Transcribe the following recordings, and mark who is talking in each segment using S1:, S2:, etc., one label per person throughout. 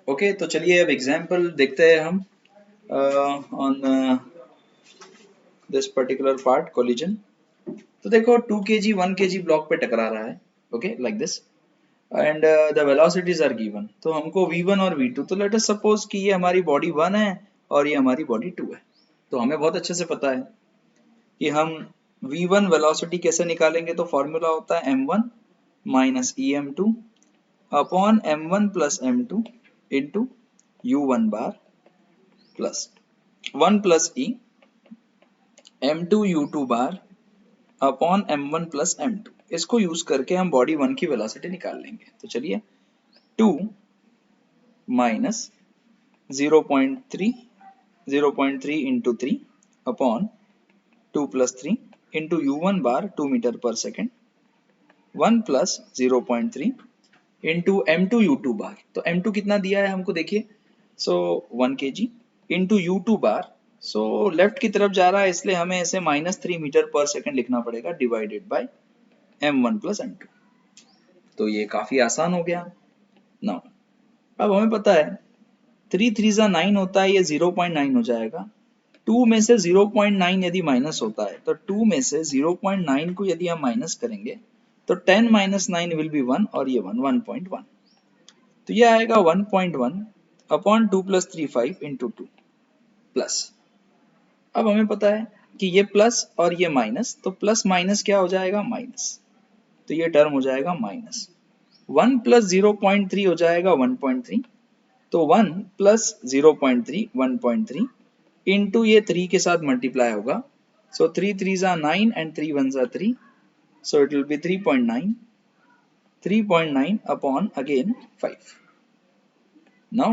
S1: Okay तो चलिए अब एग्जाम्पल देखते हैं हम on this particular part collision. तो देखो 2 kg 1 kg ब्लॉक पे टकरा रहा है, okay like this, and the velocities are given. तो हमको v1 और v2, तो लेट अस सपोज कि ये हमारी बॉडी 1 है और ये हमारी बॉडी 2 है। तो हमें बहुत अच्छे से पता है कि हम v1 वेलोसिटी कैसे निकालेंगे। तो फॉर्मूला होता है m1 minus em2 upon m1 plus m2 into u1 bar plus 1 plus e m2 u2 bar upon m1 plus m2। इसको यूज करके हम बॉडी 1 की वेलोसिटी निकाल लेंगे। तो चलिए 2 minus 0.3 0.3 into 3 upon 2 plus 3 into u1 बार 2 मीटर पर second 1 plus 0.3 into m2 u2 बार। तो m2 कितना दिया है हमको देखिए, सो 1 kg इंटू u2 बार। सो लेफ्ट की तरफ जा रहा है इसलिए हमें इसे -3 मीटर पर सेकेंड लिखना पड़ेगा divided by m1 plus m2। तो ये काफी आसान हो गया ना। अब हमें पता है 3 3 जा 9 होता है, ये 0.9 हो जाएगा। 2 में से 0.9 यदि माइनस होता है तो 2 में से 0.9 को यदि हम माइनस करेंगे तो 10 माइनस 9 विल बी 1 और ये 1 तो ये आएगा 1.1 अपॉन 2 प्लस 3 5 इंटू 2 प्लस। अब हमें पता है कि ये प्लस और ये माइनस, तो प्लस माइनस क्या हो जाएगा माइनस, तो ये टर्म हो जाएगा माइनस 1 प्लस 0.3 हो जाएगा 1.3। तो 1 प्लस 0.3 1.3 इंटू ये 3 के साथ मल्टीप्लाई होगा। सो 3 3 जा 9 एंड 3 1 जा 3, so it will be 3.9 upon again 5। Now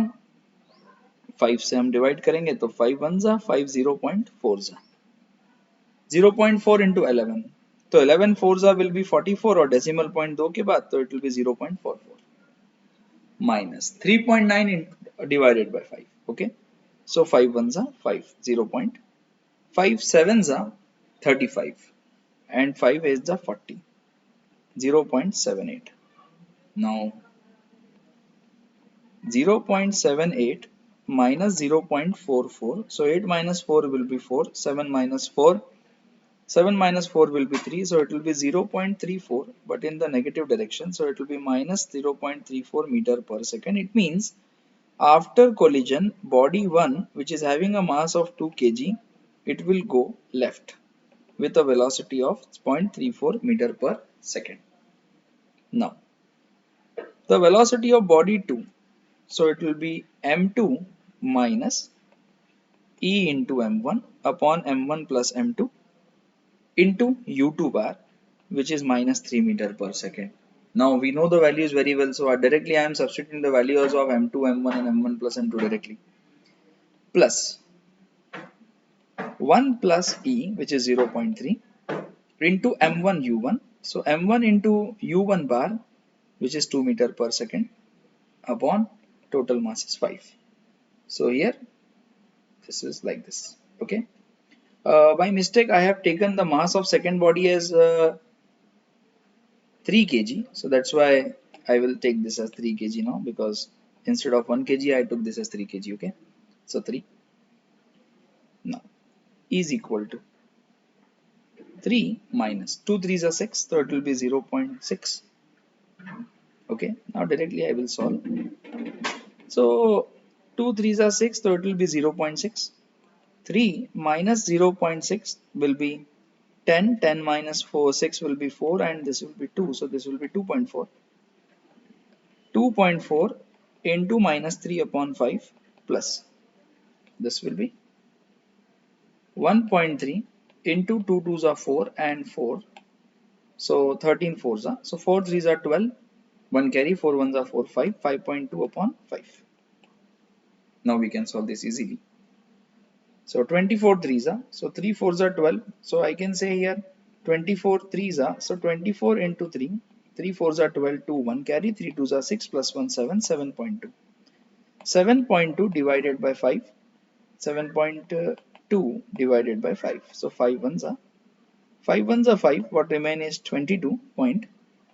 S1: 5 से हम डिवाइड करेंगे तो 5 1 जा 5 0.4 जा 0.4 इंटू 11, तो 11 4 जा विल बी 44 और डेसिमल पॉइंट 2 के बाद तो it will be 0.44 minus 3.9 divided by 5। Okay so 5 1 जा 5 0.5 7 जा 35 and 5 8 जा 40 0.78। now 0.78 minus 0.44, so 8 minus 4 will be 4, 7 minus 4, 7 minus 4 will be 3, so it will be 0.34 but in the negative direction, so it will be minus 0.34 meter per second. It means after collision body 1 which is having a mass of 2 kg, it will go left with a velocity of 0.34 meter per second. Now the velocity of body 2, so it will be m2 minus e into m1 upon m1 plus m2 into u2 bar, which is minus 3 meter per second. Now we know the values very well, so directly I am substituting the values of m2 m1 and m1 plus m2 directly, plus 1 plus e, which is 0.3 into m1 u1, so m1 into u1 bar, which is 2 meter per second, upon total mass is 5. So here this is like this. Okay, by mistake I have taken the mass of second body as 3 kg, so that's why I will take this as 3 kg now, because instead of 1 kg I took this as 3 kg. Okay, so 3 now is equal to 3 minus 2 3s are 6, so it will be 0.6. Okay, now directly I will solve. So 2 3s are 6, so it will be 0.6. 3 minus 0.6 will be 10, 10 minus 4, 6 will be 4 and this will be 2, so this will be 2.4. 2.4 into minus 3 upon 5 plus this will be 1.3 into 2 2s are 4 and 4, so 13 4s are, so 4 3s are 12, 1 carry, 4 1s are 4 5, 5.2 upon 5. Now we can solve this easily. So 24 3s are, so 3 4s are 12, so I can say here 24 3s are, so 24 into 3, 3 4s are 12, 2 1 carry, 3 2s are 6 plus 1 7, 7.2. 7.2 divided by 5, 7.2 divided by 5, so 5 1s are 5, what remain is 22 point,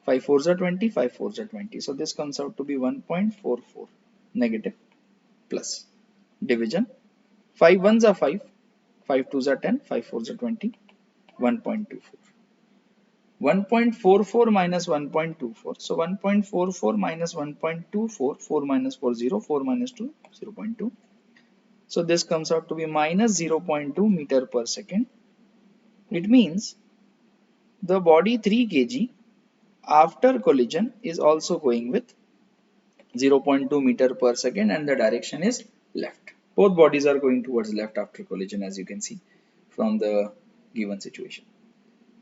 S1: 5 4s are 20, 5 4s are 20, so this comes out to be 1.44 negative. plus division. 5 ones are 5, 5 twos are 10, 5 fours are 20, 1.24. 1.44 minus 1.24. So 1.44 minus 1.24, 4 minus 4, 0, 4 minus 2, 0.2. So this comes out to be minus 0.2 meter per second. It means the body 3 kg after collision is also going with 0.2 meter per second and the direction is left. Both bodies are going towards left after collision, as you can see from the given situation.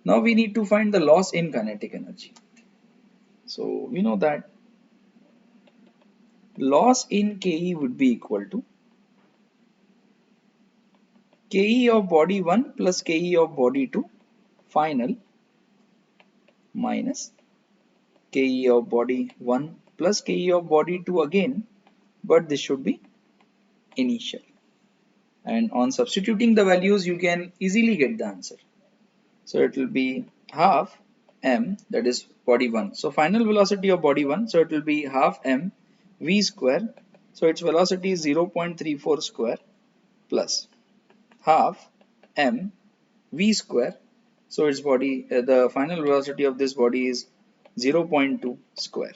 S1: Now we need to find the loss in kinetic energy. So we know that loss in Ke would be equal to Ke of body 1 plus Ke of body 2 final minus Ke of body 1 plus Ke of body 2 again, but this should be initial. And on substituting the values, you can easily get the answer. So it will be half m, that is body 1. So final velocity of body 1, so it will be half m v square. So its velocity is 0.34 square plus half m v square. So its body, the final velocity of this body is 0.2 square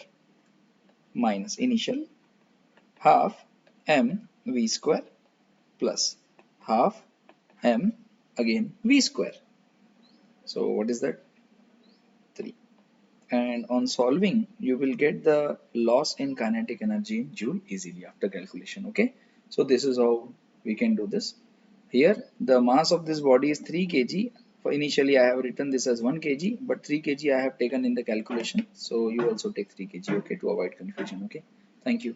S1: minus initial half m v square plus half m again v square. So what is that? 3. And on solving, you will get the loss in kinetic energy in joule easily after calculation. Okay, so this is how we can do this. Here the mass of this body is 3 kg. For initially I have written this as 1 kg, but 3 kg I have taken in the calculation. So you also take 3 kg, okay, to avoid confusion. Okay, thank you.